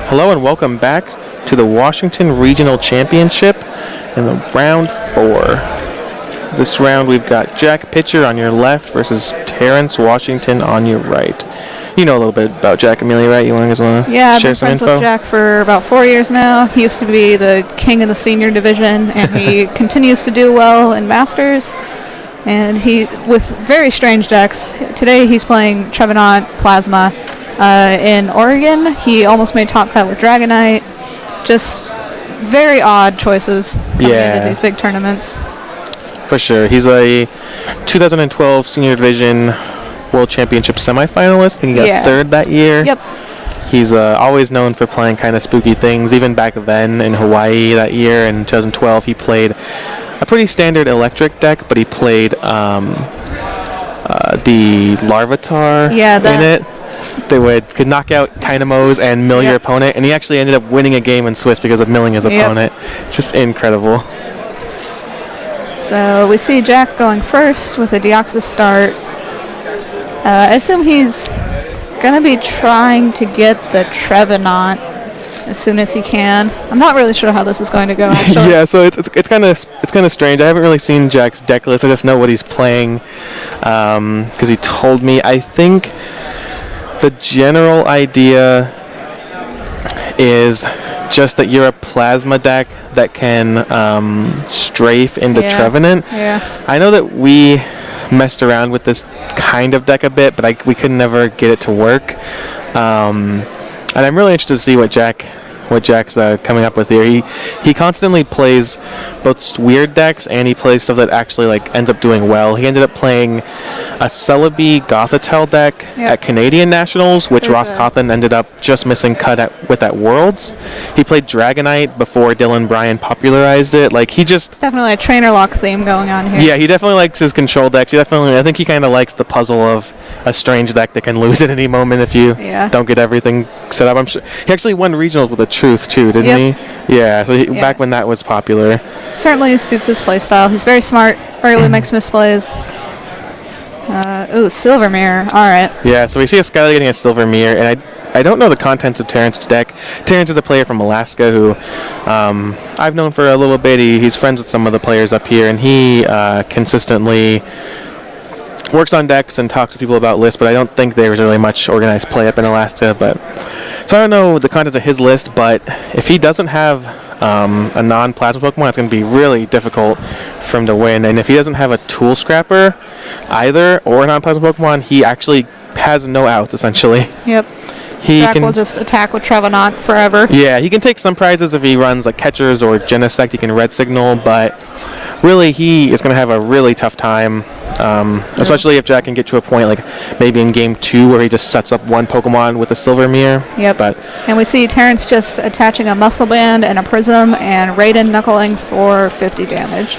Hello and welcome back to the Washington Regional Championship in the round 4. This round we've got Jack Pitcher on your left versus Terrance Washington on your right. You know a little bit about Jack, Amelia, right? You want to I've share been some friends info? with Jack for about 4 years now. He used to be the king of the senior division, and he continues to do well in Masters. And he, with very strange decks, today he's playing Trevenant Plasma in Oregon. He almost made top cut with Dragonite. Just very odd choices coming into these big tournaments. For sure. He's a 2012 Senior Division World Championship semifinalist. I think he got third that year. Yep. He's always known for playing kind of spooky things. Even back then in Hawaii that year in 2012, he played a pretty standard electric deck, but he played the Larvitar in it. They could knock out Tynamos and mill your opponent, and he actually ended up winning a game in Swiss because of milling his opponent. Just incredible. So we see Jack going first with a Deoxys start. I assume he's going to be trying to get the Trevenant as soon as he can. I'm not really sure how this is going to go, actually. Yeah, so it's kind of strange. I haven't really seen Jack's deck list. I just know what he's playing because he told me. I think the general idea is just that you're a plasma deck that can strafe into Trevenant. Yeah. I know that we messed around with this kind of deck a bit, but we could never get it to work. And I'm really interested to see what Jack's coming up with here. He constantly plays both weird decks and he plays stuff that actually ends up doing well. He ended up playing a Celebi Gothitelle deck at Canadian Nationals, which Ross Cawthon ended up just missing cut with at Worlds. He played Dragonite before Dylan Bryan popularized it. It's definitely a trainer lock theme going on here. Yeah, he definitely likes his control decks. I think he kind of likes the puzzle of a strange deck that can lose at any moment if you don't get everything set up. I'm sure he actually won regionals with the Truth too, didn't he? Yeah. So back when that was popular. Certainly suits his playstyle. He's very smart. Rarely makes misplays. Silver Mirror. All right. Yeah. So we see a Skylar getting a Silver Mirror, and I don't know the contents of Terrance's deck. Terrance is a player from Alaska who I've known for a little bit. He's friends with some of the players up here, and he consistently works on decks and talks to people about lists, but I don't think there's really much organized play up in Alaska. So I don't know the contents of his list, but if he doesn't have a non-plasma Pokemon, it's going to be really difficult for him to win. And if he doesn't have a Tool Scrapper either or a non-plasma Pokemon, he actually has no outs, essentially. Yep. Jack will just attack with Trevenant forever. Yeah, he can take some prizes if he runs Catchers or Genesect. He can Red Signal, but really he is going to have a really tough time, especially if Jack can get to a point maybe in Game 2 where he just sets up one Pokemon with a Silver Mirror. Yep. And we see Terrance just attaching a Muscle Band and a Prism and Raiden knuckling for 50 damage.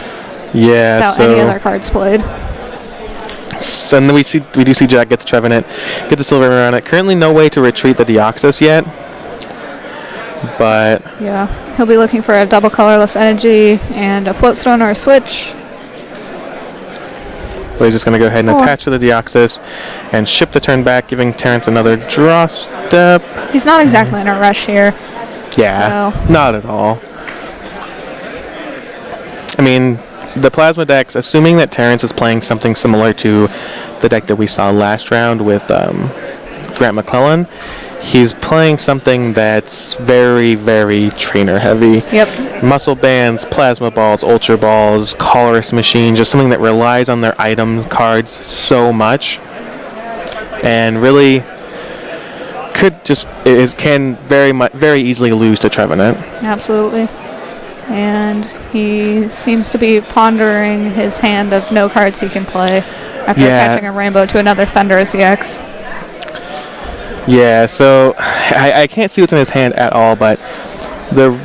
Yeah, without any other cards played. So, and then we do see Jack get the Trevenant, get the Silver Mirror on it. Currently no way to retreat the Deoxys yet. But yeah, he'll be looking for a double colorless energy and a Floatstone or a Switch. But he's just going to go ahead and attach to the Deoxys and ship the turn back, giving Terrance another draw step. He's not exactly in a rush here. Yeah, not at all. I mean, the Plasma decks, assuming that Terrance is playing something similar to the deck that we saw last round with Grant McClellan, he's playing something that's very, very trainer heavy. Yep. Muscle Bands, Plasma Balls, Ultra Balls, Colorless Machine, just something that relies on their item cards so much. And really can very easily lose to Trevenant. Absolutely. And he seems to be pondering his hand of no cards he can play after attaching a Rainbow to another Thundurus EX. Yeah, so I can't see what's in his hand at all, but the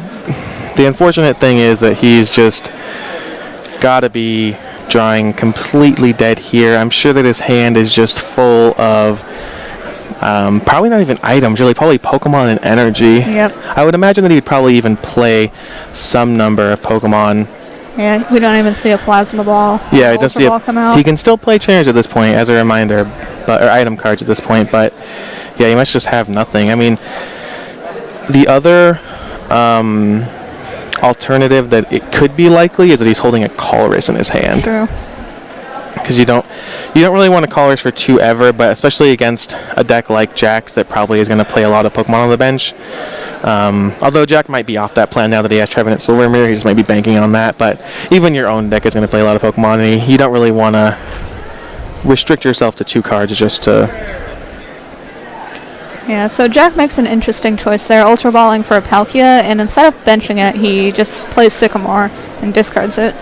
unfortunate thing is that he's just got to be drawing completely dead here. I'm sure that his hand is just full of probably not even items, really, probably Pokemon and energy. Yep. I would imagine that he'd probably even play some number of Pokemon. Yeah, we don't even see a Plasma Ball. Yeah, it does see come out. He can still play trainers at this point, as a reminder, or item cards at this point, but yeah, he must just have nothing. I mean, The other alternative that it could be likely is that he's holding a Colress in his hand. True. Because you don't really want a Colress for 2 ever, but especially against a deck like Jack's that probably is going to play a lot of Pokemon on the bench. Although Jack might be off that plan now that he has Trevenant Silver Mirror, he just might be banking on that. But even your own deck is going to play a lot of Pokemon, and you don't really want to restrict yourself to 2 cards just to... Yeah, so Jack makes an interesting choice there, Ultra Balling for a Palkia, and instead of benching it, he just plays Sycamore and discards it.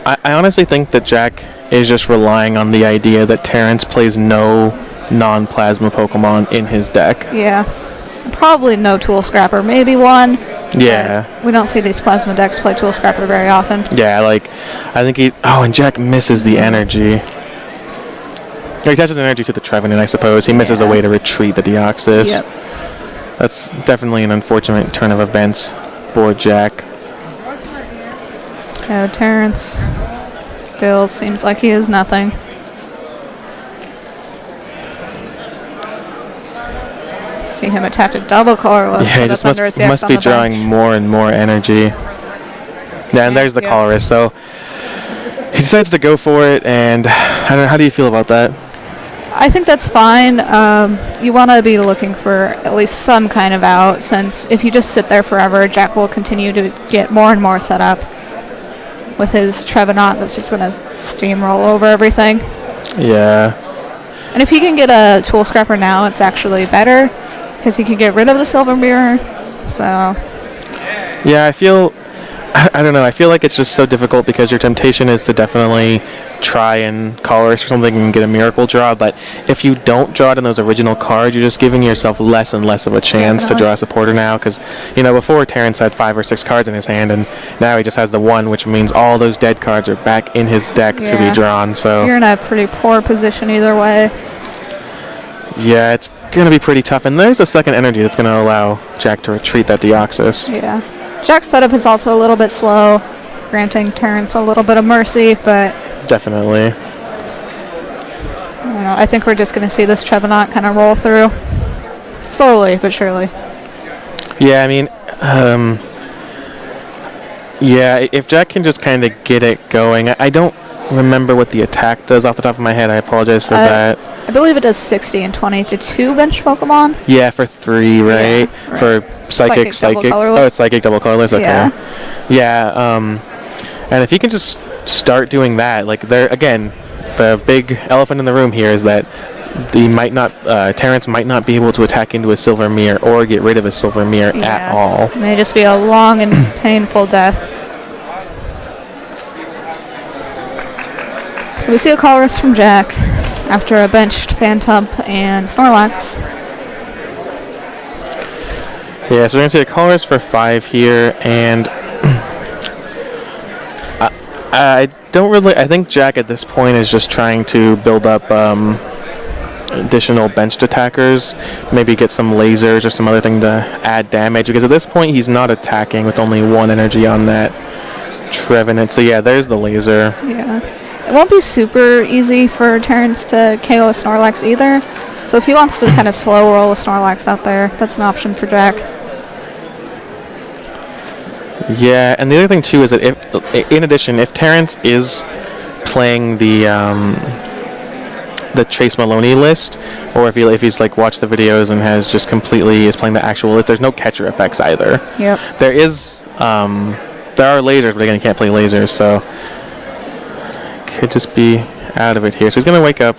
I honestly think that Jack is just relying on the idea that Terrance plays no non-plasma Pokemon in his deck. Yeah. Probably no Tool Scrapper, maybe one. Yeah. We don't see these plasma decks play Tool Scrapper very often. Yeah, like, I think he... Oh, and Jack misses the energy. He attaches energy to the Trevenant, I suppose. He misses a way to retreat the Deoxys. Yep. That's definitely an unfortunate turn of events for Jack. Oh, Terrance still seems like he is nothing. See him attach a double colorless. Yeah, he just must be drawing more and more energy. Yeah, and there's the Colress. So he decides to go for it, and I don't know, how do you feel about that? I think that's fine. You want to be looking for at least some kind of out, since if you just sit there forever, Jack will continue to get more and more set up with his Trevenant that's just going to steamroll over everything. Yeah. And if he can get a Tool Scrapper now, it's actually better, because he can get rid of the Silver Mirror. So. Yeah, I don't know. I feel like it's just so difficult because your temptation is to definitely try and Colress or something and get a miracle draw. But if you don't draw it in those original cards, you're just giving yourself less and less of a chance to draw a supporter now. Because, before Terrance had 5 or 6 cards in his hand, and now he just has the 1, which means all those dead cards are back in his deck to be drawn. So you're in a pretty poor position either way. Yeah, it's going to be pretty tough. And there's a second energy that's going to allow Jack to retreat that Deoxys. Yeah. Jack's setup is also a little bit slow, granting Terrance a little bit of mercy, but... Definitely. I think we're just going to see this Trevenant kind of roll through. Slowly, but surely. Yeah, I mean... if Jack can just kind of get it going. I don't remember what the attack does off the top of my head. I apologize for that. I believe it does 60 and 20 to 2 bench Pokemon. Yeah, for 3, right? Yeah, right. For Psychic. Oh, it's Psychic double colorless. Okay. Yeah. And if he can just start doing that, like again, the big elephant in the room here is that Terrance might not be able to attack into a Silver Mirror or get rid of a Silver Mirror at all. It may just be a long and painful death. So we see a Colress from Jack after a benched Phantump and Snorlax. Yeah, so we're going to see a Colress for 5 here, and I think Jack at this point is just trying to build up additional benched attackers, maybe get some lasers or some other thing to add damage, because at this point he's not attacking with only 1 energy on that Trevenant. So yeah, there's the laser. Yeah. It won't be super easy for Terrance to KO a Snorlax either, so if he wants to kind of slow roll a Snorlax out there, that's an option for Jack. Yeah, and the other thing too is that in addition, if Terrance is playing the Chase Maloney list, or if he's like watched the videos and is playing the actual list, there's no catcher effects either. Yep. There are lasers, but again, you can't play lasers, so could just be out of it here. So he's gonna wake up.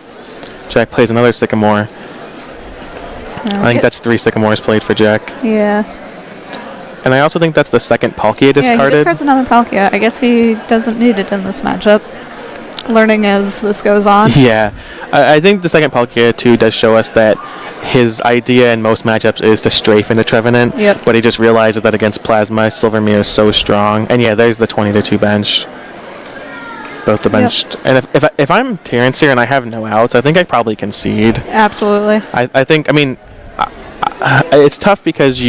Jack plays another Sycamore. So I think that's 3 Sycamores played for Jack. Yeah. And I also think that's the second Palkia discarded. Yeah, he discards another Palkia. I guess he doesn't need it in this matchup. Learning as this goes on. Yeah. I think the second Palkia, too, does show us that his idea in most matchups is to strafe into Trevenant. Yep. But he just realizes that against Plasma, Silver Mirror is so strong. And yeah, there's the 20 to 2 bench. Both the benched. Yep. And if I'm Terrance here and I have no outs, I think I probably concede. Absolutely. I think, it's tough because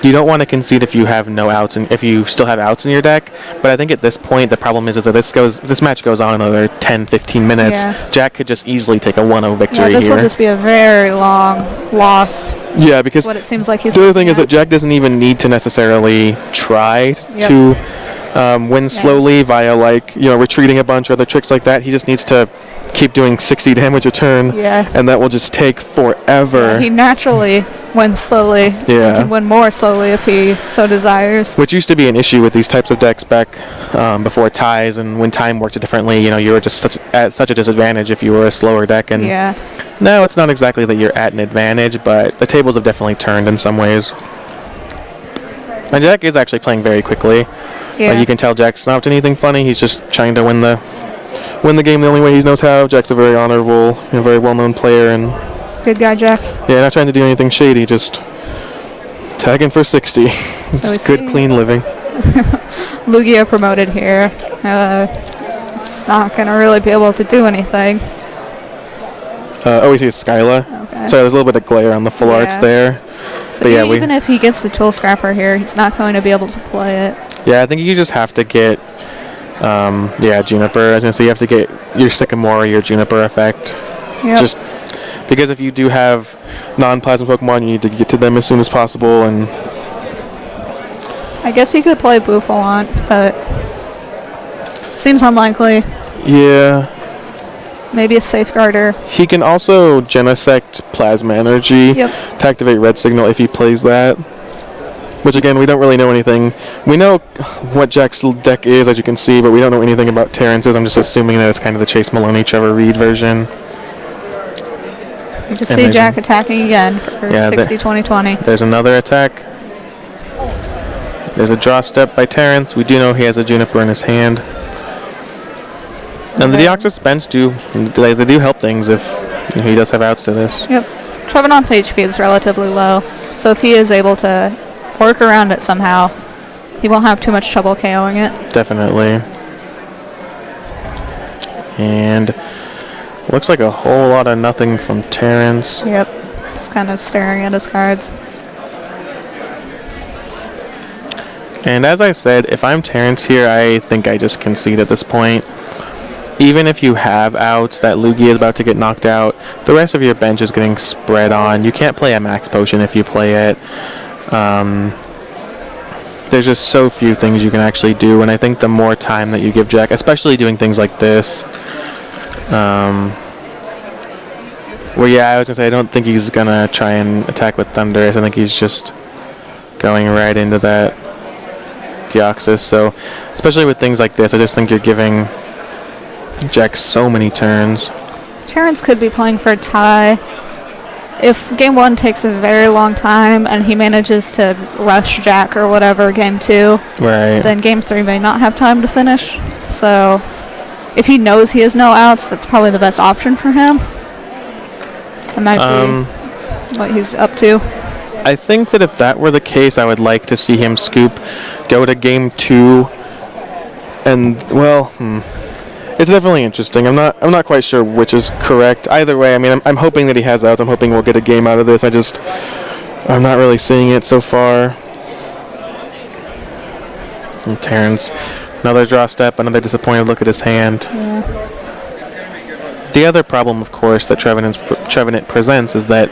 you don't want to concede if you have no outs and if you still have outs in your deck. But I think at this point the problem is that this match goes on another 10-15 minutes. Yeah. Jack could just easily take a 1-0 victory Yeah, this here. will just be a very long loss. Yeah, because What it seems like he's the other thing looking is that at. Jack doesn't even need to necessarily try Yep. to win slowly via retreating a bunch or other tricks like that. He just needs to keep doing 60 damage a turn, Yeah. and that will just take forever. He naturally wins slowly. Yeah. He can win more slowly if he so desires. Which used to be an issue with these types of decks back before ties, and when time worked differently. You were just at such a disadvantage if you were a slower deck. And Yeah. now it's not exactly that you're at an advantage, but the tables have definitely turned in some ways. And Jack is actually playing very quickly. Yeah. You can tell Jack's not up to anything funny. He's just trying to win the game the only way he knows how. Jack's a very honorable, very well-known player, and Good guy, Jack. yeah, not trying to do anything shady, just tagging for 60. So It's we good, see- clean living. Lugia promoted here. It's not going to really be able to do anything. We see Skyla. Okay. So there's a little bit of glare on the full arts Yeah. there. So but yeah, even if he gets the Tool Scrapper here, he's not going to be able to play it. Yeah, I think you just have to get, Juniper. I was going to say you have to get your Sycamore or your Juniper effect. Yep. Just because if you do have non-plasma Pokemon, you need to get to them as soon as possible. And I guess he could play Bouffalant, but seems unlikely. yeah, Maybe a Safeguarder. he can also Genesect Plasma Energy Yep. to activate Red Signal if he plays that. Which again, we don't really know anything. We know what Jack's deck is, as you can see, but we don't know anything about Terrance's. I'm just assuming that it's kind of the Chase Maloney, Trevor Reed version. So you just And see there's Jack attacking again for Yeah, 60-20-20. There's another attack. There's a draw step by Terrance. We do know he has a Juniper in his hand. And the Okay. Deoxys bench they do help things if he does have outs to this. Yep. Trevenant's HP is relatively low, so if he is able to work around it somehow, he won't have too much trouble KOing it. Definitely. And looks like a whole lot of nothing from Terrance. Yep. Just kind of staring at his cards. And as I said, if I'm Terrance here, I think I just concede at this point. Even if you have outs that Lugia is about to get knocked out, the rest of your bench is getting spread on. You can't play a max potion if you play it. There's just so few things you can actually do, and I think the more time that you give Jack, especially doing things like this, well, yeah, I was gonna say I don't think he's gonna try and attack with Thundurus. I think he's just going right into that Deoxys. So, especially with things like this, I just think you're giving Jack so many turns. Terrance could be playing for a tie. If game 1 takes a very long time and he manages to rush Jack or whatever game 2, Right. then game 3 may not have time to finish. So if he knows he has no outs, that's probably the best option for him. That might be what he's up to. I think that if that were the case, I would like to see him scoop, go to game 2, and it's definitely interesting. I'm not quite sure which is correct. Either way, I mean, I'm hoping that he has outs. I'm hoping we'll get a game out of this. I'm not really seeing it so far. And Terrance, another draw step, another disappointed look at his hand. Yeah. The other problem, of course, that Trevenant presents is that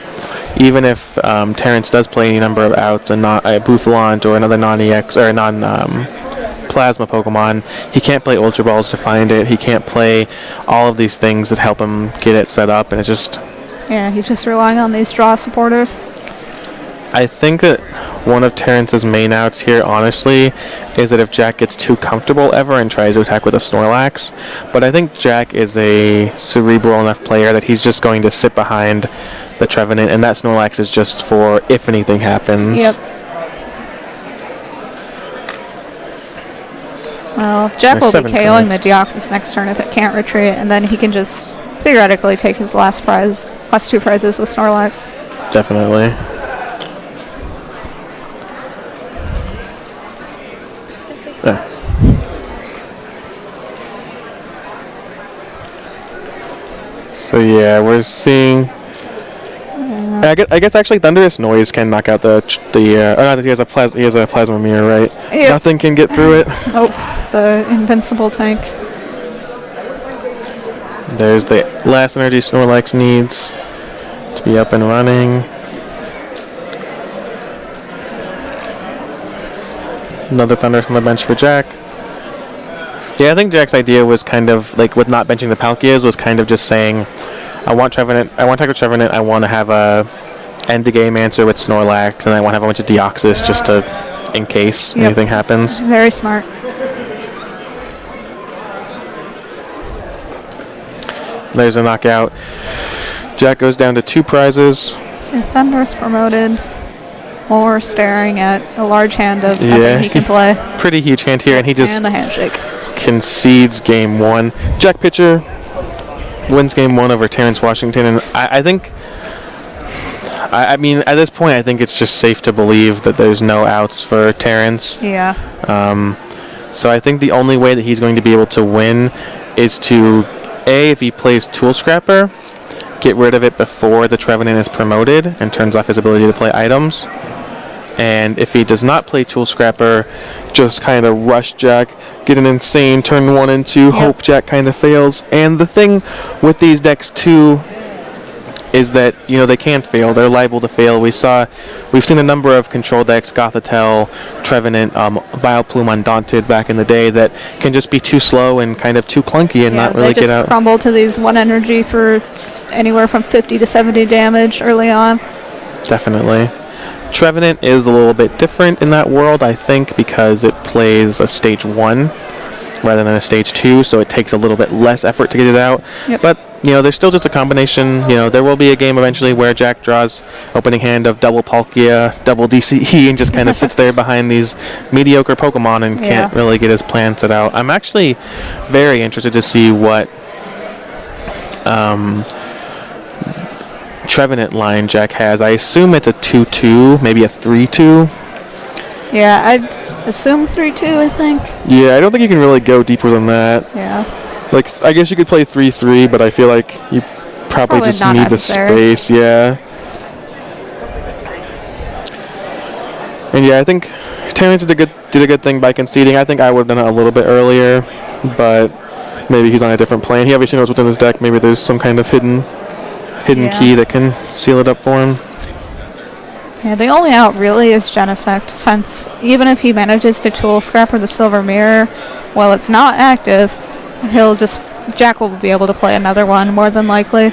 even if Terrance does play any number of outs and not a Bouffalant or another non-EX or non-Plasma Pokemon, he can't play Ultra Balls to find it. He can't play all of these things that help him get it set up, and it's just... Yeah, he's just relying on these draw supporters. I think that one of Terrance's main outs here, honestly, is that if Jack gets too comfortable ever and tries to attack with a Snorlax. But I think Jack is a cerebral enough player that he's just going to sit behind the Trevenant, and that Snorlax is just for if anything happens. Yep. Well, Jack will There's be 7 KOing the Deoxys next turn if it can't retreat, and then he can just theoretically take his last two prizes with Snorlax. Definitely. So yeah, we're seeing I guess actually Thunderous Noise can knock out the he has a plasma mirror, right? Yep. Nothing can get through it. Oh, the invincible tank. There's the last energy Snorlax needs to be up and running. Another Thunderous on the bench for Jack. Yeah, I think Jack's idea was kind of like with not benching the Palkias was kind of just saying, I want Trevenant, I want Tiger Trevenant, I want to have a end the game answer with Snorlax, and I want to have a bunch of Deoxys just to, in case anything happens. Very smart. There's a knockout. Jack goes down to 2 prizes. So Thunderous promoted. Or staring at a large hand of nothing he can play. Pretty huge hand here, and he just and the handshake. Concedes game 1. Jack pitcher wins game 1 over Terrance Washington, and I think, I mean, at this point, I think it's just safe to believe that there's no outs for Terrance. Yeah. So I think the only way that he's going to be able to win is to, if he plays Tool Scrapper, get rid of it before the Trevenant is promoted and turns off his ability to play items. And if he does not play Tool Scrapper, just kind of rush Jack, get an insane turn 1 and 2, hope Jack kind of fails. And the thing with these decks too is that, you know, they can't fail. They're liable to fail. We've seen a number of control decks, Gothitelle, Trevenant, Vileplume, Undaunted back in the day that can just be too slow and kind of too clunky and not really get out. They just crumble to these 1 energy for anywhere from 50 to 70 damage early on. Definitely. Trevenant is a little bit different in that world, I think, because it plays a stage 1 rather than a stage 2, so it takes a little bit less effort to get it out. Yep. But, you know, there's still just a combination. You know, there will be a game eventually where Jack draws opening hand of double Palkia, double DCE, and just kind of sits there behind these mediocre Pokemon and can't really get his plan set out. I'm actually very interested to see what Trevenant line Jack has. I assume it's a 2-2, maybe a 3-2. Yeah, I'd assume 3-2, I think. Yeah, I don't think you can really go deeper than that. Yeah. Like, I guess you could play 3-3, but I feel like you probably just need necessary. the space, yeah. And yeah, I think Terrance did a good thing by conceding. I think I would have done it a little bit earlier, but maybe he's on a different plan. He obviously knows what's in his deck. Maybe there's some kind of hidden key that can seal it up for him. Yeah, the only out really is Genesect, since even if he manages to Tool Scrapper the Silver Mirror, while it's not active, Jack will be able to play another one, more than likely.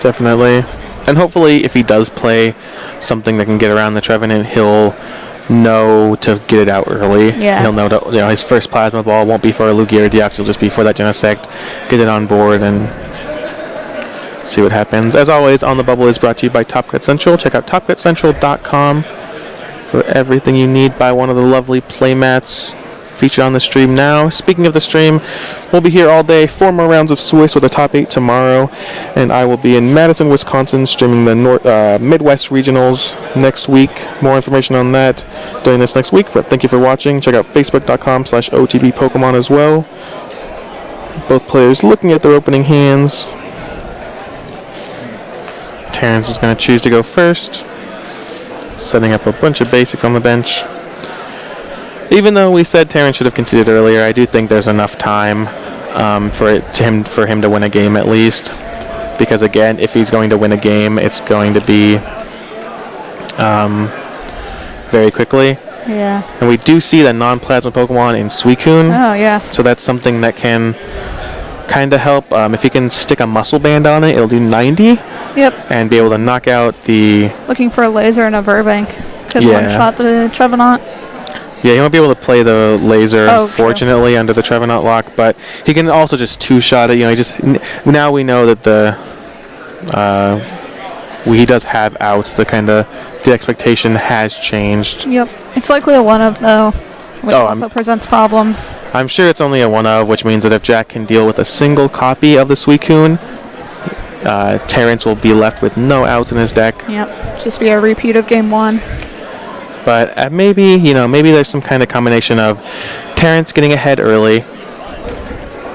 Definitely. And hopefully, if he does play something that can get around the Trevenant, he'll know to get it out early. Yeah. He'll know that his first Plasma Ball won't be for a Lugia or Deoxys, it'll just be for that Genesect. Get it on board and see what happens. As always, On the Bubble is brought to you by Top Cut Central. Check out topcutcentral.com for everything you need. Buy one of the lovely playmats featured on the stream now. Speaking of the stream, we'll be here all day. 4 more rounds of Swiss with the top 8 tomorrow, and I will be in Madison, Wisconsin, streaming the Midwest Regionals next week. More information on that during this next week, but thank you for watching. Check out facebook.com/OTB Pokemon as well. Both players looking at their opening hands. Terrance is going to choose to go first, setting up a bunch of basics on the bench. Even though we said Terrance should have conceded earlier, I do think there's enough time for him to win a game at least. Because again, if he's going to win a game, it's going to be very quickly. Yeah. And we do see the non-plasma Pokemon in Suicune. Oh, yeah. So that's something that can kind of help. If he can stick a muscle band on it, it'll do 90. Yep. And be able to knock out the... Looking for a laser and a Burbank. Could one-shot the Trevenant. Yeah, he won't be able to play the laser, unfortunately, true. under the Trevenant lock, but he can also just 2-shot it. You know, now we know that he does have outs. The expectation has changed. Yep. It's likely a 1-of, though, which also presents problems. I'm sure it's only a 1-of, which means that if Jack can deal with a single copy of the Suicune, Terrance will be left with no outs in his deck. Yep. Just be a repeat of game 1. But maybe there's some kind of combination of Terrance getting ahead early,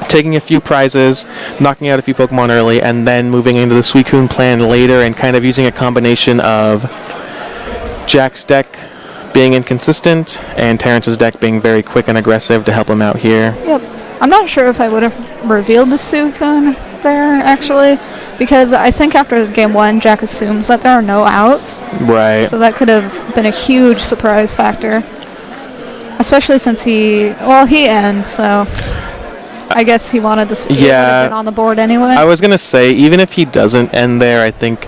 taking a few prizes, knocking out a few Pokemon early, and then moving into the Suicune plan later and kind of using a combination of Jack's deck being inconsistent and Terrance's deck being very quick and aggressive to help him out here. Yep. I'm not sure if I would have revealed the Suicune there, actually, because I think after game 1, Jack assumes that there are no outs. Right. So that could have been a huge surprise factor. Especially since he ends, so I guess he wanted to get on the board anyway. I was going to say, even if he doesn't end there, I think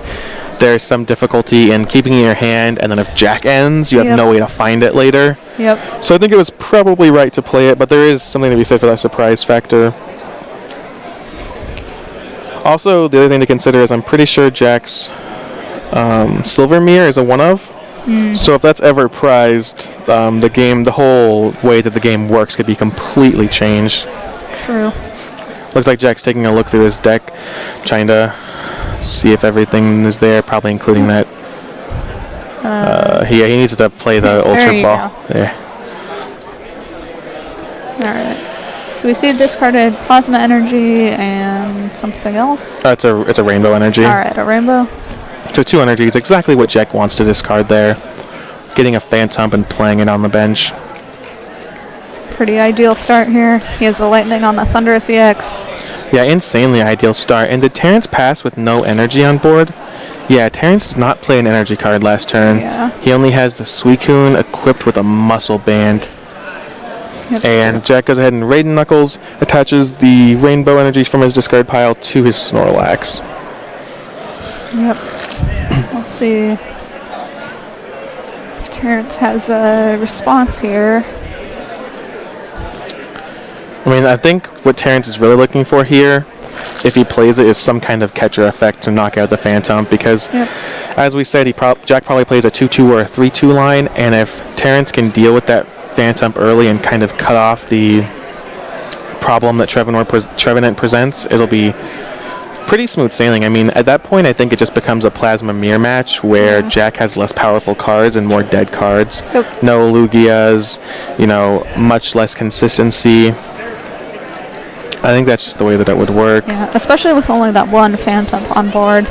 there's some difficulty in keeping it in your hand, and then if Jack ends, you have no way to find it later. Yep. So I think it was probably right to play it, but there is something to be said for that surprise factor. Also, the other thing to consider is I'm pretty sure Jack's Silver Mirror is a one-of. So if that's ever prized, the whole way that the game works could be completely changed. True. Looks like Jack's taking a look through his deck, trying to see if everything is there, probably including that. He needs to play the Ultra Ball. There. Alright. So we see a discarded Plasma Energy and something else. It's a Rainbow Energy. Alright, a Rainbow. So 2 energies, exactly what Jack wants to discard there. Getting a Phantom and playing it on the bench. Pretty ideal start here. He has the Lightning on the Thunderous EX. Yeah, insanely ideal start. And did Terrance pass with no energy on board? Yeah, Terrance did not play an energy card last turn. Yeah. He only has the Suicune equipped with a Muscle Band. Yep. And Jack goes ahead and Raiden Knuckles attaches the Rainbow Energies from his discard pile to his Snorlax. Yep. Let's see if Terrance has a response here. I mean, I think what Terrance is really looking for here, if he plays it, is some kind of catcher effect to knock out the Phantom, because, as we said, Jack probably plays a 2-2 or a 3-2 line, and if Terrance can deal with that Phantom early and kind of cut off the problem that Trevenant presents, it'll be pretty smooth sailing. I mean, at that point, I think it just becomes a Plasma Mirror match where Jack has less powerful cards and more dead cards. Yep. No Lugias, much less consistency. I think that's just the way that it would work. Yeah, especially with only that one Phantom on board.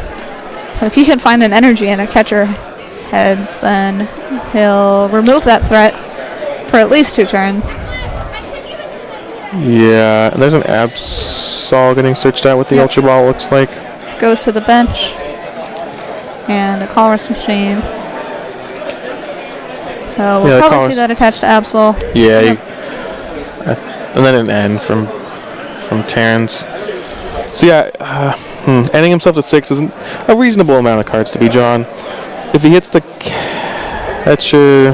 So if he can find an energy and a catcher heads, then he'll remove that threat for at least 2 turns. Yeah, there's an Absol getting searched out with the Ultra Ball, looks like. Goes to the bench. And a Colress Machine. So we'll probably see that attached to Absol. Yeah, and then an N from Terrance. So yeah, ending himself at 6 isn't a reasonable amount of cards to be drawn. If he hits the catcher,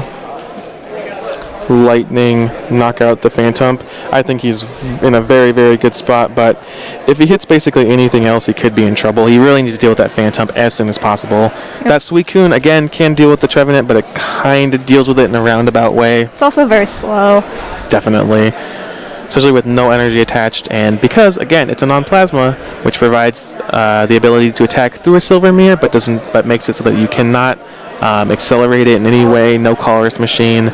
Lightning, knock out the Phantom, I think he's in a very, very good spot. But if he hits basically anything else, he could be in trouble. He really needs to deal with that Phantom as soon as possible. That Suicune, again, can deal with the Trevenant, but it kind of deals with it in a roundabout way. It's also very slow. Definitely. Especially with no energy attached, and because, again, it's a non-plasma, which provides the ability to attack through a Silver Mirror, but makes it so that you cannot accelerate it in any way. No Colress Machine,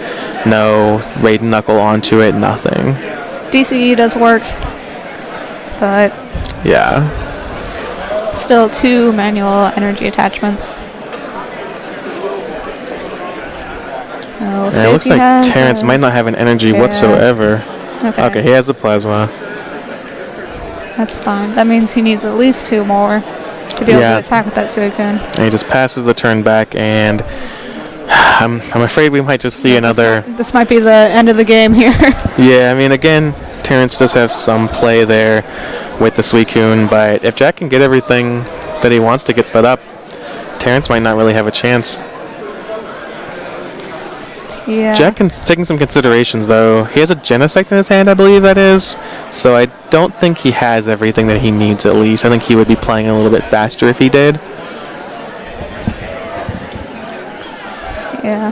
no Raiden Knuckle onto it, nothing. DCE does work, but still 2 manual energy attachments. So it looks like Terrance might not have an energy whatsoever. Okay, he has the Plasma. That's fine. That means he needs at least 2 more to be able to attack with that Suicune. And he just passes the turn back, and I'm afraid we might just see another... This might be the end of the game here. Yeah, I mean, again, Terrance does have some play there with the Suicune, but if Jack can get everything that he wants to get set up, Terrance might not really have a chance. Yeah. Jack is taking some considerations, though. He has a Genesect in his hand, I believe that is. So I don't think he has everything that he needs, at least. I think he would be playing a little bit faster if he did. Yeah.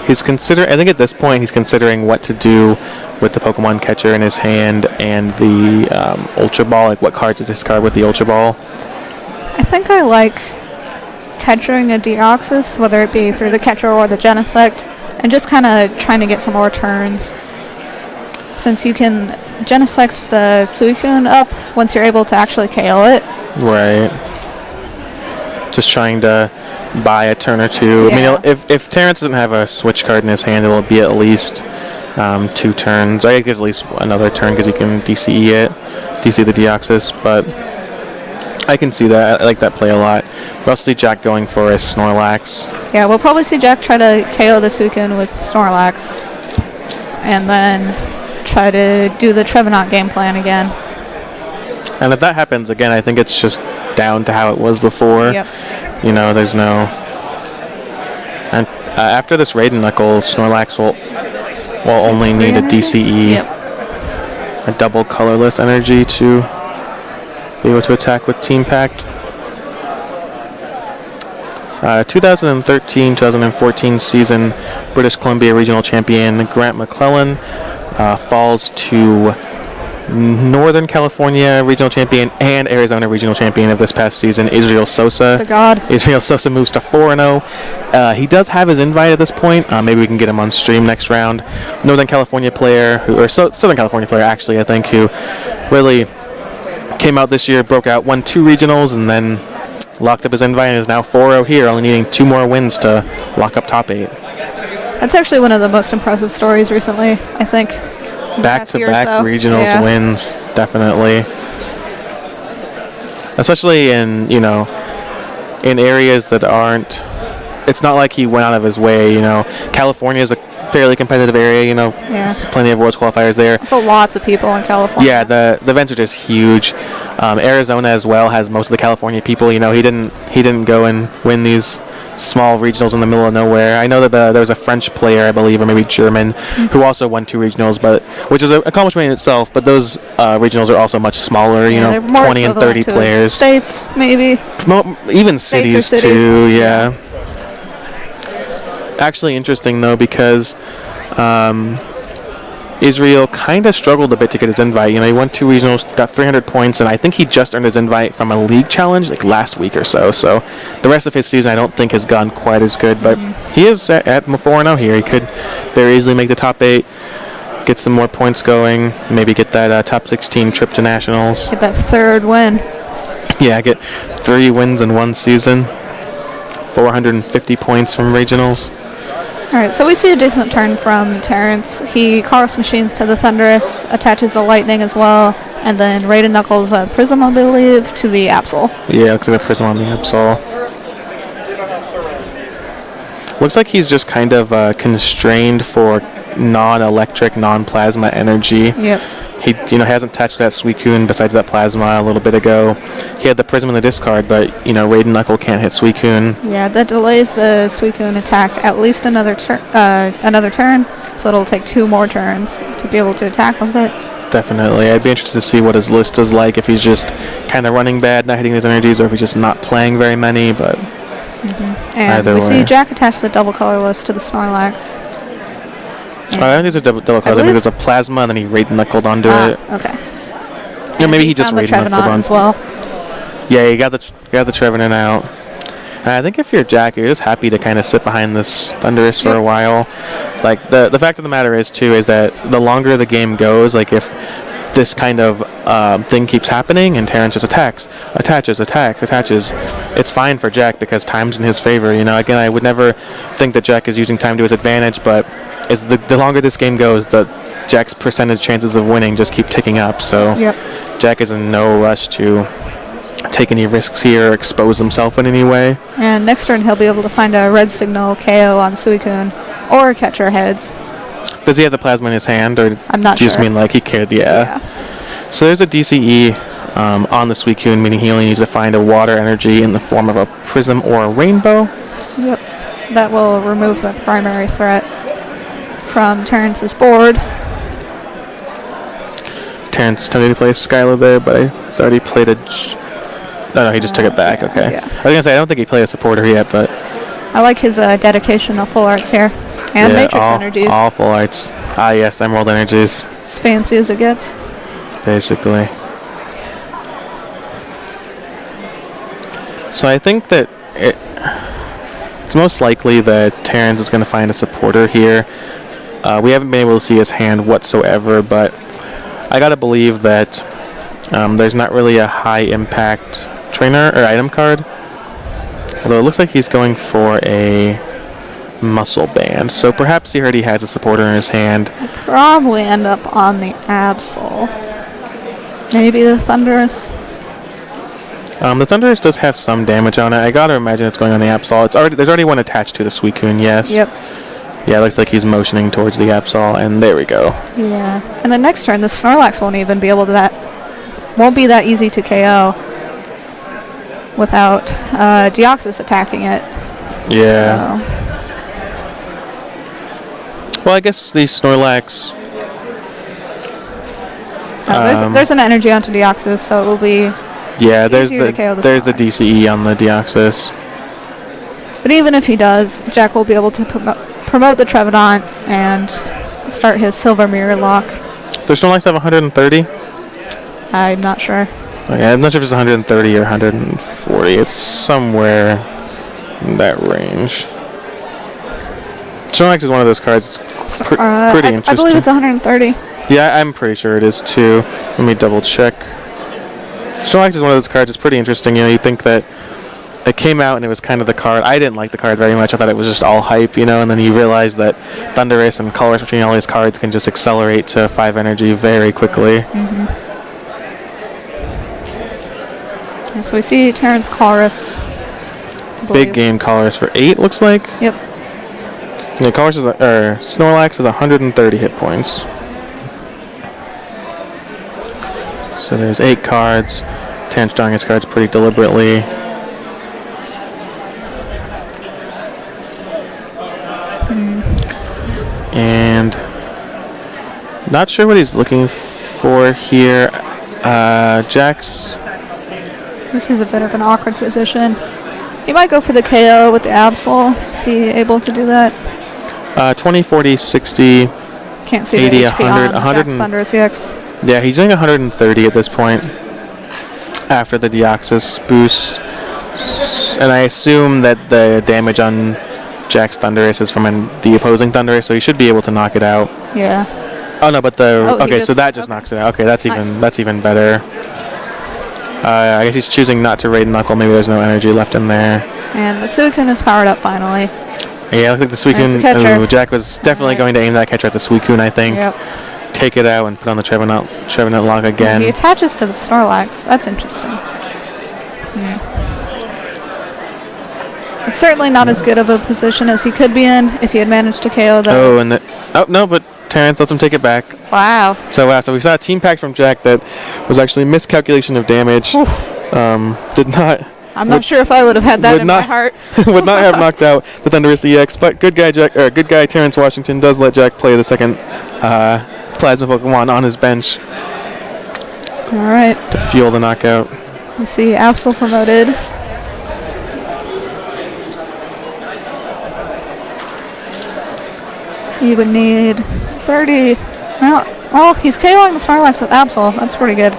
I think at this point he's considering what to do with the Pokemon catcher in his hand and the Ultra Ball, like what card to discard with the Ultra Ball. I think I like catchering a Deoxys, whether it be through the catcher or the Genesect, and just kind of trying to get some more turns. since you can Genesect the Suicune up once you're able to actually KO it. Right. Just trying to buy a turn or two. Yeah. I mean, if Terrance doesn't have a switch card in his hand, it'll be at least 2 turns. I guess at least another turn because he can DCE it, DC the Deoxys, but I can see that. I like that play a lot. We'll see Jack going for a Snorlax. Yeah, we'll probably see Jack try to KO the Suicune with Snorlax, and then try to do the Trevenant game plan again. And if that happens again, I think it's just down to how it was before. Yep. You know, there's no... And after this Raiden Knuckle, Snorlax will only need a DCE. Yep. A double colorless energy to be able to attack with Team Pact. 2013-2014 season British Columbia Regional Champion Grant McClellan falls to Northern California Regional Champion and Arizona Regional Champion of this past season, Israel Sosa. The God. Israel Sosa moves to 4-0. He does have his invite at this point. Maybe we can get him on stream next round. Northern California player, Southern California player actually, I think, who really came out this year, broke out, won 2 regionals, and then locked up his invite and is now 4-0 here, only needing 2 more wins to lock up top 8. That's actually one of the most impressive stories recently, I think. Back-to-back regionals wins, definitely. Especially in, in areas that aren't... It's not like he went out of his way, California is a fairly competitive area, There's plenty of Worlds qualifiers there. So lots of people in California. Yeah, the events are just huge. Arizona as well has most of the California people. He didn't go and win these small regionals in the middle of nowhere. I know that there was a French player, I believe, or maybe German, who also won 2 regionals, which is an accomplishment in itself. But those regionals are also much smaller. They're more 20 and 30 to players. States, maybe. Even cities too. Yeah. Actually interesting though, because Israel kind of struggled a bit to get his invite. He won 2 regionals, got 300 points, and I think he just earned his invite from a league challenge like last week or so. So the rest of his season I don't think has gone quite as good, but he is at 4-0 here. He could very easily make the top 8, get some more points going, maybe get that top 16 trip to nationals. Get that 3rd win. Yeah, get 3 wins in 1 season, 450 points from regionals. Alright, so we see a decent turn from Terrance. He Chorus Machines to the Thunderous, attaches a Lightning as well, and then Raiden Knuckles a Prism, I believe, to the Absol. Yeah, looks like a Prism on the Absol. Looks like he's just kind of constrained for non-electric, non-plasma energy. Yep. He hasn't touched that Suicune besides that Plasma a little bit ago. He had the Prism in the discard, but Raiden Knuckle can't hit Suicune. Yeah, that delays the Suicune attack at least another turn, so it'll take 2 more turns to be able to attack with it. Definitely. I'd be interested to see what his list is like, if he's just kind of running bad, not hitting his energies, or if he's just not playing very many, but And we see Jack attach the double colorless to the Snorlax. I don't think it's a double colors. I think there's a Plasma, and then he Raiden Knuckled onto it. Okay. Yeah, maybe he just found the Raiden Knuckled Trevenant on. as well. Yeah, you got the Trevenant out. And I think if you're Jack, you're just happy to kind of sit behind this Thunderous for a while. Like the fact of the matter is that the longer the game goes, like if this kind of thing keeps happening and Terrance just attaches, it's fine for Jack because time's in his favor. Again, I would never think that Jack is using time to his advantage, but as the longer this game goes, Jack's percentage chances of winning just keep ticking up. So Jack is in no rush to take any risks here or expose himself in any way. And next turn he'll be able to find a red signal KO on Suicune or Catcher Heads. Does he have the Plasma in his hand, or I'm not do you sure. just mean like he could? Yeah. So there's a DCE on the Suicune, meaning he only needs to find a water energy in the form of a Prism or a Rainbow. Yep. That will remove the primary threat from Terrance's board. Terrance attempted to play Skyla there, but he's already played a... No, he just took it back. Okay. Yeah. I was going to say, I don't think he played a supporter yet, but... I like his dedication of full arts here. And Matrix energies. All full arts. Ah, yes, Emerald energies. As fancy as it gets. Basically. So I think that it's most likely that Terrance is going to find a supporter here. We haven't been able to see his hand whatsoever, but I gotta believe that there's not really a high impact trainer or item card. Although it looks like he's going for a muscle band, so perhaps he already has a supporter in his hand. We'll probably end up on the Absol. Maybe the Thunderous. The Thunderous does have some damage on it. I gotta imagine it's going on the Absol. There's already one attached to the Suicune, yes. Yep. Yeah, it looks like he's motioning towards the Absol, and there we go. Yeah. And the next turn, the Snorlax won't even be able to won't be that easy to KO without Deoxys attacking it. Yeah. So. Well, I guess the Snorlax. There's an energy onto Deoxys, so it will be. Yeah, there's easier to KO the there's the Snorlax. DCE on the Deoxys. But even if he does, Jack will be able to promote the Trevenant and start his Silver Mirror lock. Does Snorlax have 130? I'm not sure. Okay, I'm not sure if it's 130 or 140. It's somewhere in that range. Snorlax is one of those cards. It's pretty interesting. I believe it's 130. Yeah, I'm pretty sure it is too. Let me double check. Snorlax is one of those cards that's pretty interesting. You know, you think that it came out and it was kind of the card. I didn't like the card very much. I thought it was just all hype, you know, and then you realize that Thunderous and Colress between all these cards can just accelerate to 5 energy very quickly. Mm-hmm. Yeah, so we see Terrance Colress. Big game Colress for 8, looks like. Yep. Yeah, Snorlax is 130 hit points. So there's 8 cards. Terrance drawing his cards pretty deliberately. And not sure what he's looking for here. Jax. This is a bit of an awkward position. He might go for the KO with the Absol. Is he able to do that? 20, 40, 60. Can't see 80, the HP 100, on Jack's Thunderous EX. Yeah, he's doing 130 at this point after the Deoxys boost. And I assume that the damage on Jack's Thunderous is from the opposing Thunderous, so he should be able to knock it out. Yeah. Oh no, but okay, so that just okay. knocks it out. Okay, that's Nice. even better. I guess he's choosing not to raid Knuckle. Maybe there's no energy left in there. And the Suicune is powered up finally. Yeah, looks like the Suicune. catcher. Jack was definitely going to aim that catcher at the Suicune, I think. Yep. Take it out and put on the Trevenant lock again. He attaches to the Snorlax. That's interesting. It's certainly not as good of a position as he could be in if he had managed to KO the... no, but Terrance lets him take it back. Wow. So we saw a team pack from Jack that was actually a miscalculation of damage. I'm not sure if I would have had that in my heart. Would not have knocked out the Thunderous EX, but good guy Terrance Washington does let Jack play the second Plasma Pokemon on his bench. All right. To fuel the knockout. We see Absol promoted. He would need 30. Well, he's KOing the Snorlax with Absol. That's pretty good.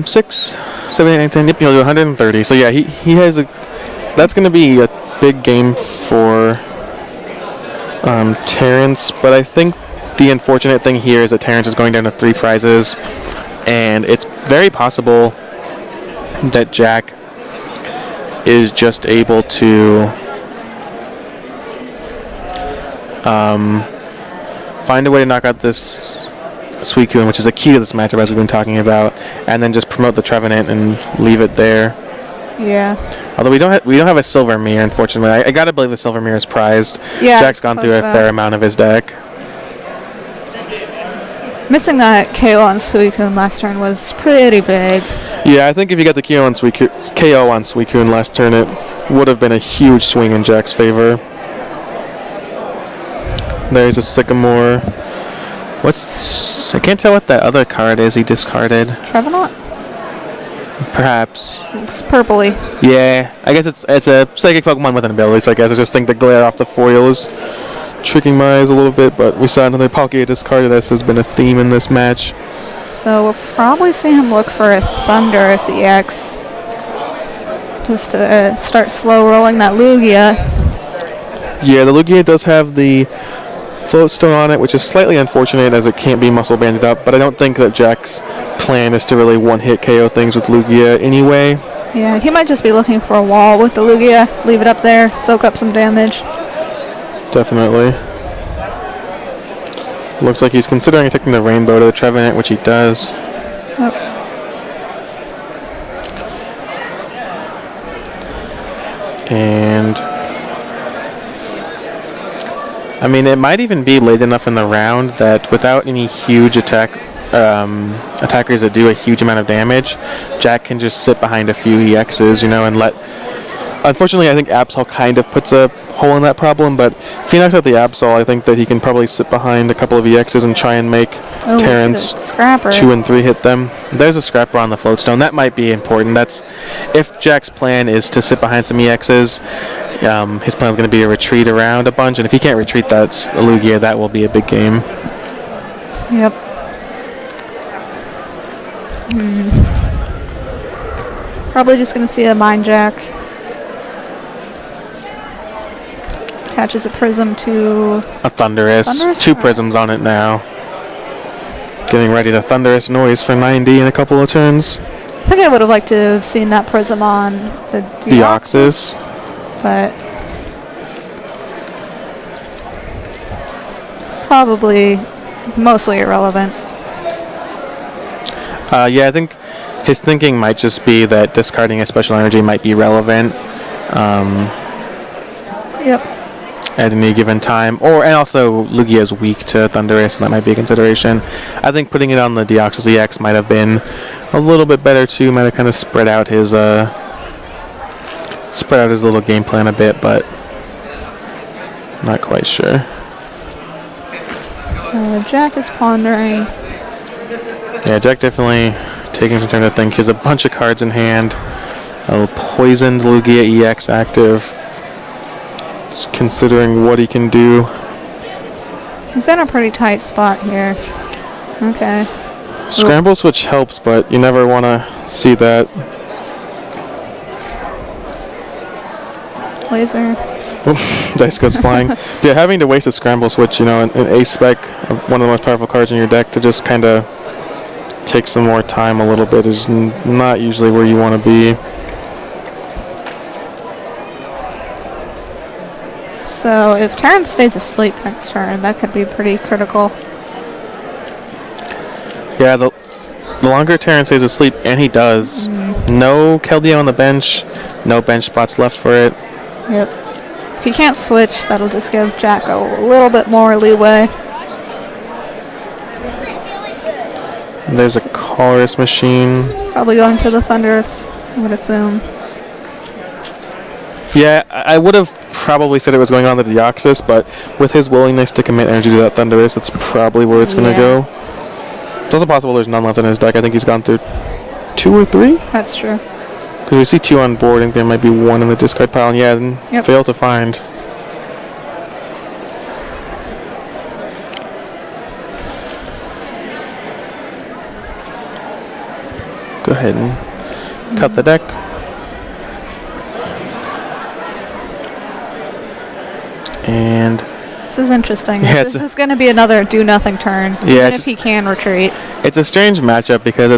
6, 7, 8, 9, 10. Yep, he'll do 130. So yeah, he has that's going to be a big game for Terrance, but I think the unfortunate thing here is that Terrance is going down to 3 prizes, and it's very possible that Jack is just able to find a way to knock out this Suicune, which is the key to this matchup as we've been talking about, and then just promote the Trevenant and leave it there. Yeah. Although we don't have a Silver Mirror, unfortunately. I gotta believe the Silver Mirror is prized. Yeah, Jack's gone through a fair amount of his deck. Missing that KO on Suicune last turn was pretty big. Yeah, I think if you got the KO on Suicune last turn, it would have been a huge swing in Jack's favor. There's a Sycamore. I can't tell what that other card is he discarded. Trevenant? Perhaps. It's purpley. Yeah, I guess it's a psychic Pokemon with an ability, so I guess I just think the glare off the foil is tricking my eyes a little bit, but we saw another Palkia discarded. This has been a theme in this match. So we'll probably see him look for a Thunderous EX. Just to start slow rolling that Lugia. Yeah, the Lugia does have the floatstone on it, which is slightly unfortunate as it can't be muscle banded up, but I don't think that Jack's plan is to really one-hit KO things with Lugia anyway. Yeah, he might just be looking for a wall with the Lugia. Leave it up there, soak up some damage. Definitely. Looks like he's considering taking the Rainbow to the Trevenant, which he does. Yep. And I mean, it might even be late enough in the round that without any huge attackers that do a huge amount of damage, Jack can just sit behind a few EXs, and let... Unfortunately, I think Absol kind of puts a hole in that problem, but if he knocks out the Absol, I think that he can probably sit behind a couple of EXs and try and make Terrance 2 and 3 hit them. There's a Scrapper on the Floatstone. That might be important. That's if Jack's plan is to sit behind some EXs, his plan is going to be to retreat around a bunch, and if he can't retreat that Lugia, that will be a big game. Yep. Probably just going to see a Mind Jack. Attaches a prism to a Thunderous. 2 prisms on it now. Getting ready to Thunderous Noise for 90 in a couple of turns. I think I would have liked to have seen that prism on the Deoxys, but probably mostly irrelevant. Yeah, I think his thinking might just be that discarding a special energy might be relevant. Yep. At any given time, and also Lugia is weak to Thunderous, and that might be a consideration. I think putting it on the Deoxys EX might have been a little bit better too. Might have kind of spread out his little game plan a bit, but not quite sure. So Jack is pondering. Yeah, Jack definitely taking some time to think. He has a bunch of cards in hand. Poisoned Lugia EX active. Just considering what he can do. He's in a pretty tight spot here. Okay. Scramble switch helps, but you never want to see that. Laser. Dice goes flying. But yeah, having to waste a scramble switch, an ace spec, one of the most powerful cards in your deck, to just kind of take some more time a little bit is not usually where you want to be. So if Terrance stays asleep next turn, that could be pretty critical. Yeah, the longer Terrance stays asleep, and he does, no Keldeo on the bench, no bench spots left for it. Yep. If he can't switch, that'll just give Jack a little bit more leeway. There's a Chorus machine. Probably going to the Thunderous, I would assume. Yeah, I would have probably said it was going on the Deoxys, but with his willingness to commit energy to that Thunderous, that's probably where it's going to go. It's also possible there's none left in his deck. I think he's gone through 2 or 3. That's true. Because we see 2 on board, I think there might be 1 in the discard pile, and fail to find. Go ahead and cut the deck. And this is interesting. Yeah, this is going to be another do-nothing turn, even if he can retreat. It's a strange matchup because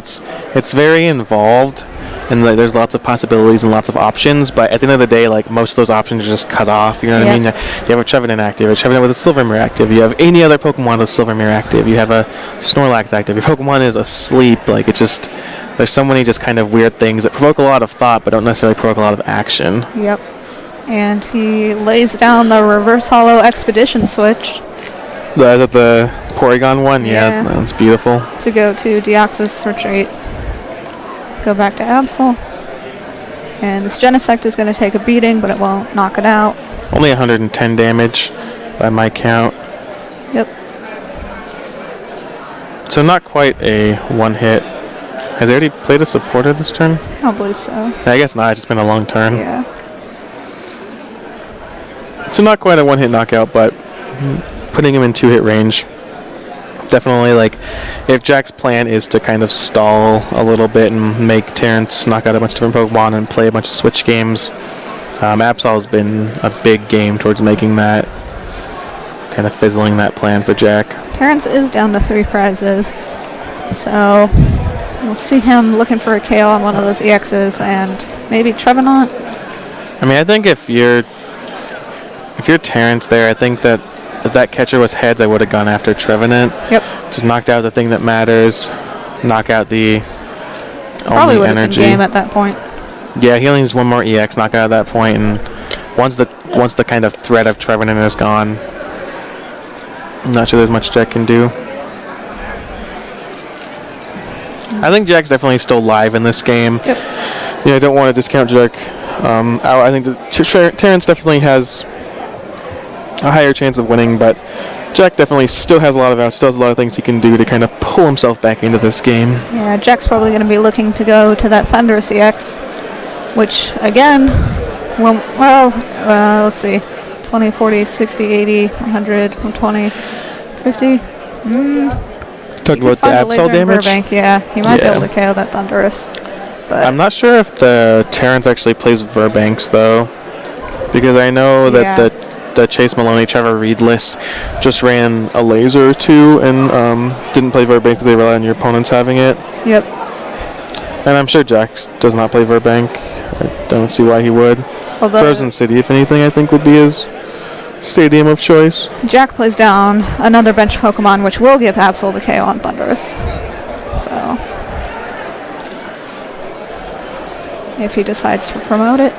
it's very involved, and there's lots of possibilities and lots of options, but at the end of the day, most of those options are just cut off. You know what I mean? You have a Trevenant active, you have a Trevenant with a Silver Mirror active, you have any other Pokemon with Silver Mirror active, you have a Snorlax active, your Pokemon is asleep. It's just, there's so many just kind of weird things that provoke a lot of thought, but don't necessarily provoke a lot of action. Yep. And he lays down the Reverse Hollow Expedition switch. The Porygon one? Yeah, that's beautiful. To go to Deoxys retreat. Go back to Absol. And this Genesect is going to take a beating, but it won't knock it out. Only 110 damage by my count. Yep. So not quite a one-hit. Has he already played a supporter this turn? I don't believe so. I guess not. It's just been a long turn. Yeah. So not quite a one-hit knockout, but putting him in 2-hit range. Definitely, if Jack's plan is to kind of stall a little bit and make Terrance knock out a bunch of different Pokemon and play a bunch of Switch games, Absol has been a big game towards making that. kind of fizzling that plan for Jack. Terrance is down to 3 prizes, so we'll see him looking for a KO on one of those EXs and maybe Trevenant. I mean, I think if you're Terrance there, I think that if that catcher was heads, I would have gone after Trevenant. Yep. Just knocked out the thing that matters, knock out the Probably only would have energy. been game at that point. Yeah, he only needs one more EX, knock out at that point, and once the kind of threat of Trevenant is gone, I'm not sure there's much Jack can do. I think Jack's definitely still live in this game. Yep. Yeah, I don't want to discount Jack. I think that Terrance definitely has a higher chance of winning, but Jack definitely still has a lot of outs, still has a lot of things he can do to kind of pull himself back into this game. Yeah, Jack's probably going to be looking to go to that Thunderous EX, which, again, let's see, 20, 40, 60, 80, 100, 120, 50. Talk about the Absol damage? Burbank, yeah, he might be able to KO that Thunderous. But I'm not sure if the Terrance actually plays Verbanks, though, because I know that the Chase Maloney, Trevor Reed list just ran a laser or two and didn't play Verbanks because they rely on your opponents having it. Yep. And I'm sure Jax does not play Verbank. I don't see why he would. Although Frozen City, if anything, I think would be his stadium of choice. Jack plays down another bench Pokemon, which will give Absol the KO on Thunderous. So if he decides to promote it.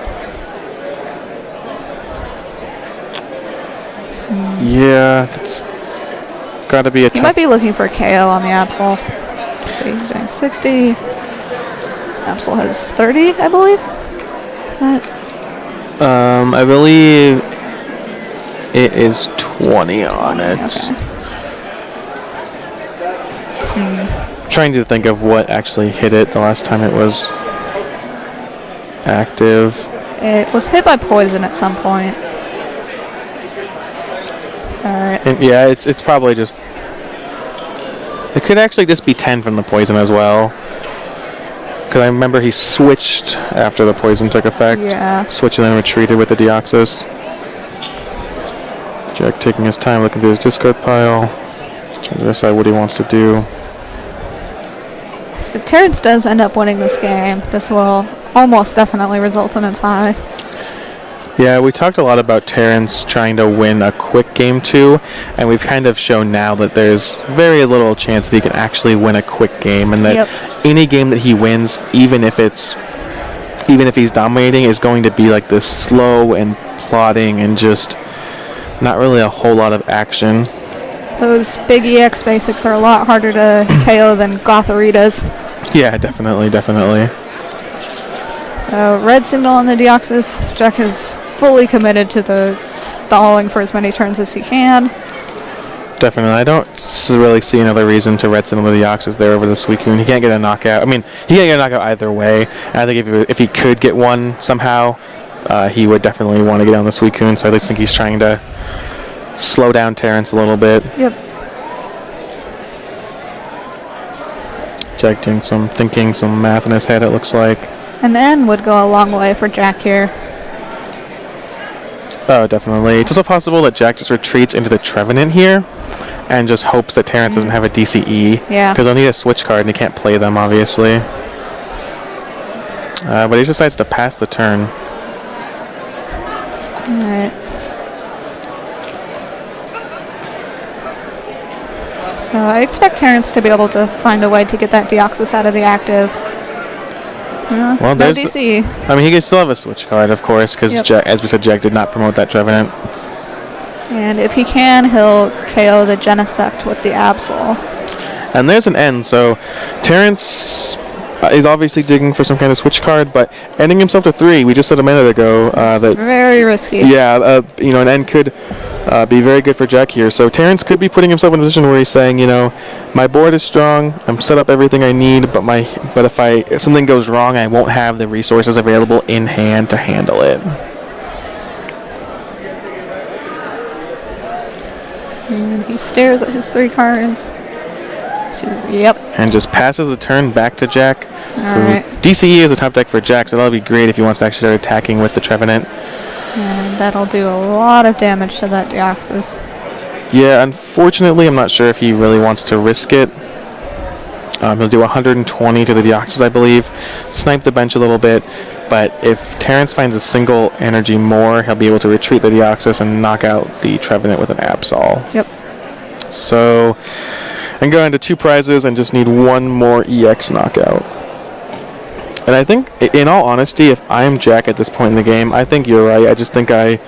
Yeah, it's got to be a He might be looking for a KO on the Absol. Let's see, he's doing 60. Absol has 30, I believe. Is that? I believe it is 20 on it. Okay. Trying to think of what actually hit it the last time it was active. It was hit by poison at some point. Alright. And yeah, it's probably just... It could actually just be 10 from the poison as well. Because I remember he switched after the poison took effect. Yeah. Switched and then retreated with the Deoxys. Jack taking his time looking through his discard pile. Trying to decide what he wants to do. So if Terrance does end up winning this game, this will almost definitely result in a tie. Yeah, we talked a lot about Terrance trying to win a quick game too, and we've kind of shown now that there's very little chance that he can actually win a quick game, and that any game that he wins, even if he's dominating, is going to be like this slow and plodding and just not really a whole lot of action. Those big EX basics are a lot harder to KO than Gothoritas. Yeah, definitely. So red signal on the Deoxys. Jack is fully committed to the stalling for as many turns as he can. Definitely. I don't really see another reason to red signal the Deoxys there over the Suicune. He can't get a knockout. I mean, he can't get a knockout either way. And I think if he could get one somehow, he would definitely want to get on the Suicune. So I at least think he's trying to slow down Terrance a little bit. Yep. Jack doing some math in his head, it looks like. An N would go a long way for Jack here. Oh, definitely. It's also possible that Jack just retreats into the Trevenant here and just hopes that Terrance doesn't have a DCE. Yeah. Because he'll need a switch card and he can't play them, obviously. But he decides to pass the turn. Alright. So I expect Terrance to be able to find a way to get that Deoxys out of the active. Well, no DC. I mean, he can still have a switch card, of course, because as we said, Jack did not promote that Trevenant. And if he can, he'll KO the Genesect with the Absol. And there's an end, so Terrance is obviously digging for some kind of switch card, but ending himself to 3, we just said a minute ago that very risky. Yeah, an end could be very good for Jack here. So Terrance could be putting himself in a position where he's saying, my board is strong, I'm set up everything I need, but if something goes wrong, I won't have the resources available in hand to handle it. And he stares at his 3 cards. And just passes the turn back to Jack. Alright. DCE is a top deck for Jack, so that'll be great if he wants to actually start attacking with the Trevenant. And that'll do a lot of damage to that Deoxys. Yeah, unfortunately, I'm not sure if he really wants to risk it. He'll do 120 to the Deoxys, I believe. Snipe the bench a little bit. But if Terrance finds a single energy more, he'll be able to retreat the Deoxys and knock out the Trevenant with an Absol. Yep. So, I'm going to 2 prizes and just need 1 more EX knockout. And I think, in all honesty, if I'm Jack at this point in the game, I think you're right. I just think I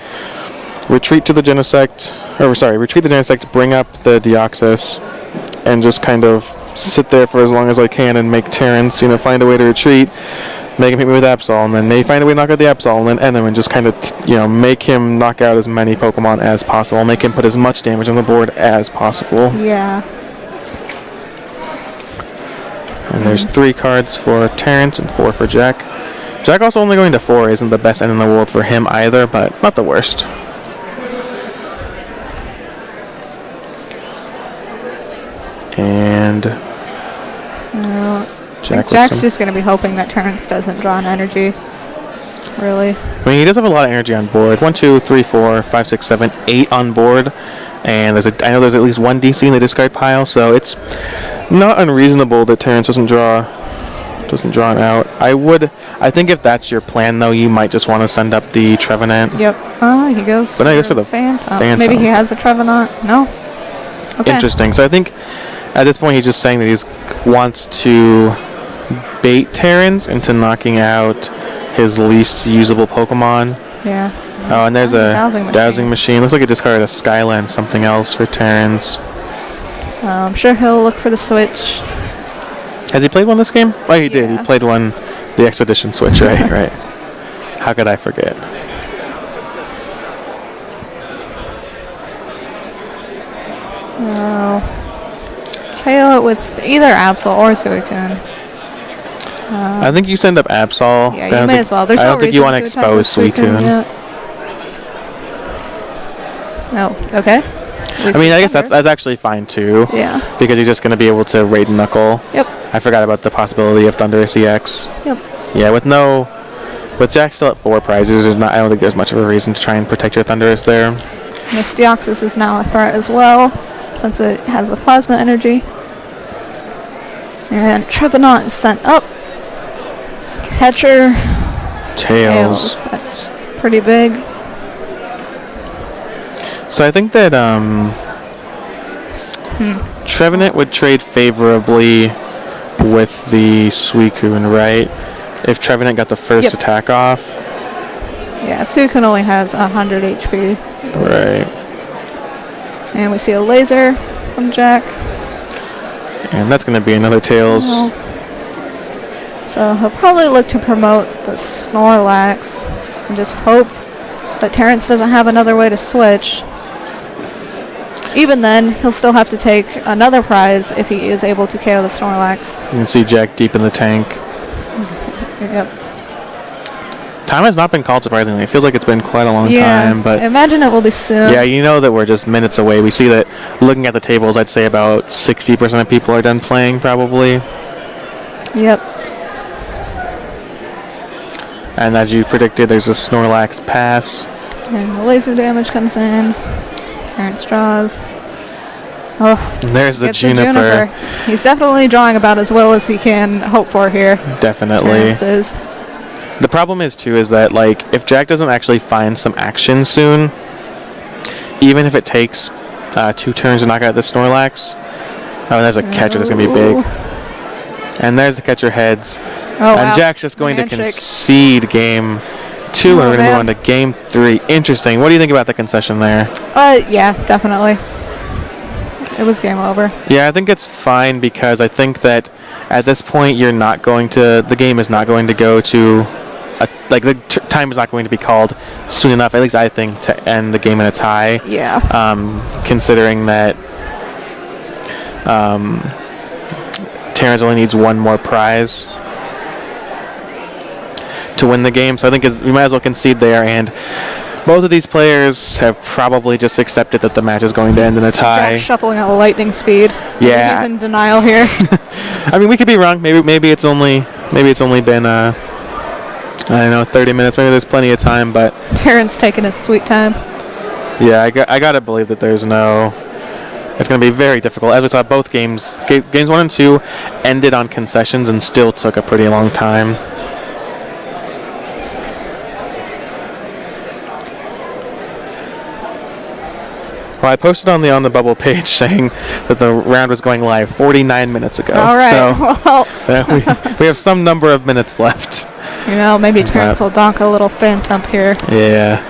retreat the Genesect, bring up the Deoxys, and just kind of sit there for as long as I can and make Terrance, find a way to retreat, make him hit me with Absol, and then maybe find a way to knock out the Absol, and then end him and just kind of, make him knock out as many Pokemon as possible, make him put as much damage on the board as possible. Yeah. And there's 3 cards for Terrance and 4 for Jack. Jack also only going to 4 isn't the best end in the world for him either, but not the worst. And so Jack's just going to be hoping that Terrance doesn't draw an energy. Really. I mean, he does have a lot of energy on board. 1, 2, 3, 4, 5, 6, 7, 8 on board. And I know there's at least 1 DC in the discard pile, so it's not unreasonable that Terrance doesn't draw it out. I think if that's your plan, though, you might just want to send up the Trevenant. Yep. He goes. But no, he goes for the Phantom. Maybe he has a Trevenant. No. Okay. Interesting. So I think at this point he's just saying that he wants to bait Terrance into knocking out his least usable Pokemon. Yeah. Oh, and there's a dowsing machine. Looks like it discarded a Skyland, something else for Terrance. So I'm sure he'll look for the switch. Has he played one this game? Oh, he did. He played one, the Expedition switch, right? Right. How could I forget? So KO it with either Absol or Suicune. I think you send up Absol. Yeah, you may as well. There's no reason I don't think you want to expose Suicune. No, okay. I mean, I guess that's actually fine too. Yeah. Because he's just going to be able to raid Knuckle. Yep. I forgot about the possibility of Thundurus EX. Yep. Yeah, with Jack still at 4 prizes, I don't think there's much of a reason to try and protect your Thundurus there. This Deoxys is now a threat as well, since it has the plasma energy. And Trevenant is sent up. Catcher. Tails. That's pretty big. So I think that Trevenant would trade favorably with the Suicune, right? If Trevenant got the first attack off. Yeah, Suicune only has 100 HP. Right. And we see a laser from Jack. And that's going to be another Tails. So he'll probably look to promote the Snorlax and just hope that Terrance doesn't have another way to switch. Even then, he'll still have to take another prize if he is able to KO the Snorlax. You can see Jack deep in the tank. Yep. Time has not been called, surprisingly. It feels like it's been quite a long time. But imagine it will be soon. Yeah, you know that we're just minutes away. We see that looking at the tables, I'd say about 60% of people are done playing, probably. Yep. And as you predicted, there's a Snorlax pass. And the laser damage comes in. Terrance draws. Oh, and there's the Juniper. He's definitely drawing about as well as he can hope for here. Definitely. Terrance is. The problem is, too, is that, if Jack doesn't actually find some action soon, even if it takes 2 turns to knock out the Snorlax, there's a catcher that's going to be big. And there's the catcher heads. Oh, and Jack's just going to concede game 2, and we're going to move on to game 3. Interesting. What do you think about the concession there? Yeah, definitely. It was game over. Yeah, I think it's fine because I think that at this point the game is not going to go to time is not going to be called soon enough, at least I think, to end the game in a tie. Yeah. Considering that Terrance only needs 1 more prize to win the game, so I think we might as well concede there, and both of these players have probably just accepted that the match is going to end in a tie. Jack's shuffling at lightning speed. Yeah. He's in denial here. I mean, we could be wrong. Maybe it's only been 30 minutes. Maybe there's plenty of time, but Terrance taking his sweet time. Yeah, I gotta believe that there's no It's going to be very difficult. As we saw, both games 1 and 2 ended on concessions and still took a pretty long time. Well, I posted on the Bubble page saying that the round was going live 49 minutes ago. All right. So we have some number of minutes left. You know, maybe Terrance will donk a little phantom here. Yeah.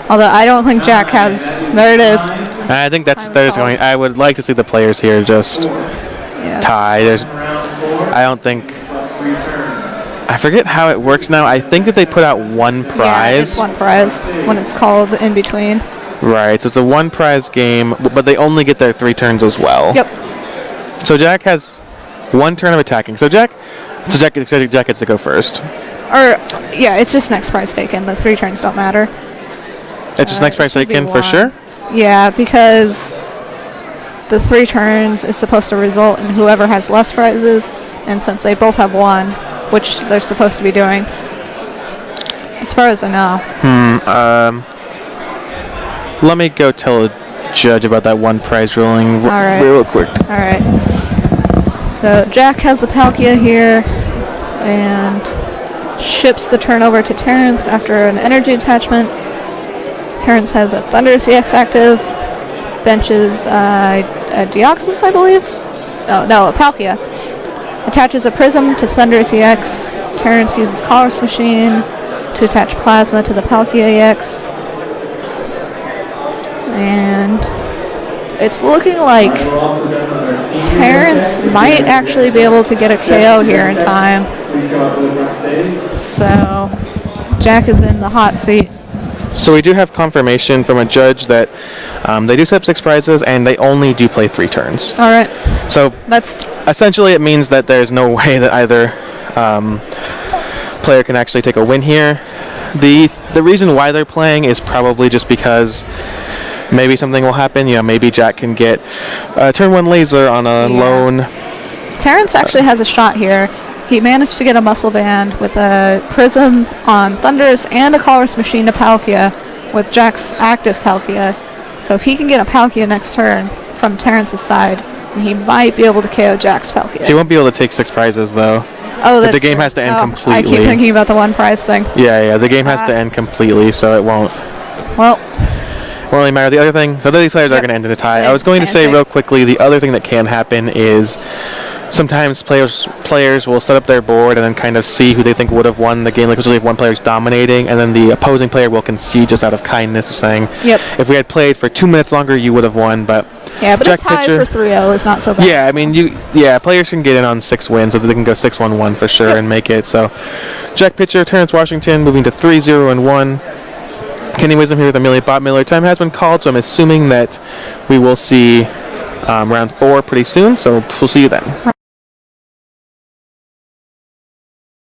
Although I don't think Jack has. There it is. I think there's going. I would like to see the players here just tie. I don't think. I forget how it works now. I think that they put out one prize. Yeah, it's one prize when it's called in between. Right, so it's a one prize game, but they only get their 3 turns as well. Yep. So Jack has 1 turn of attacking. So Jack gets to go first. Or it's just next prize taken. The 3 turns don't matter. It's just next prize taken for sure? Yeah, because the 3 turns is supposed to result in whoever has less prizes, and since they both have 1, which they're supposed to be doing, as far as I know. Let me go tell a judge about that 1 prize ruling real quick. All right. So Jack has the Palkia here and ships the turn over to Terrance after an energy attachment. Terrance has a Thundurus EX active, benches a Deoxys, I believe. Oh, no, a Palkia. Attaches a Prism to Thundurus EX. Terrance uses Colorless Machine to attach Plasma to the Palkia EX. And it's looking like Terrance might actually be able to get a KO here in time. So Jack is in the hot seat. So we do have confirmation from a judge that they do set up 6 prizes and they only do play 3 turns. All right. So that's essentially it means that there's no way that either player can actually take a win here. The reason why they're playing is probably just because maybe something will happen. Maybe Jack can get turn 1 laser on a lone. Terrance actually has a shot here. He managed to get a Muscle Band with a Prism on Thundurus and a Colorless Machine to Palkia with Jack's active Palkia. So if he can get a Palkia next turn from Terrance's side, he might be able to KO Jack's Palkia. He won't be able to take 6 prizes though. Oh, that's the game true. has to end completely. I keep thinking about the 1 prize thing. Yeah, the game has to end completely, so it won't. Well, won't really matter. The other thing, so these players are going to end in a tie. I was going to say real quickly, the other thing that can happen is sometimes players will set up their board and then kind of see who they think would have won the game. Like, usually if one player's dominating, and then the opposing player will concede just out of kindness, saying, if we had played for 2 minutes longer, you would have won. But a tie for 3-0 is not so bad. Yeah, I mean, players can get in on 6 wins, so that they can go 6-1-1 for sure and make it. So, Jack Pitcher, Terrance Washington moving to 3-0-1. Kenny Wisdom here with Amelia Bottmiller. Time has been called, so I'm assuming that we will see round 4 pretty soon. So we'll see you then.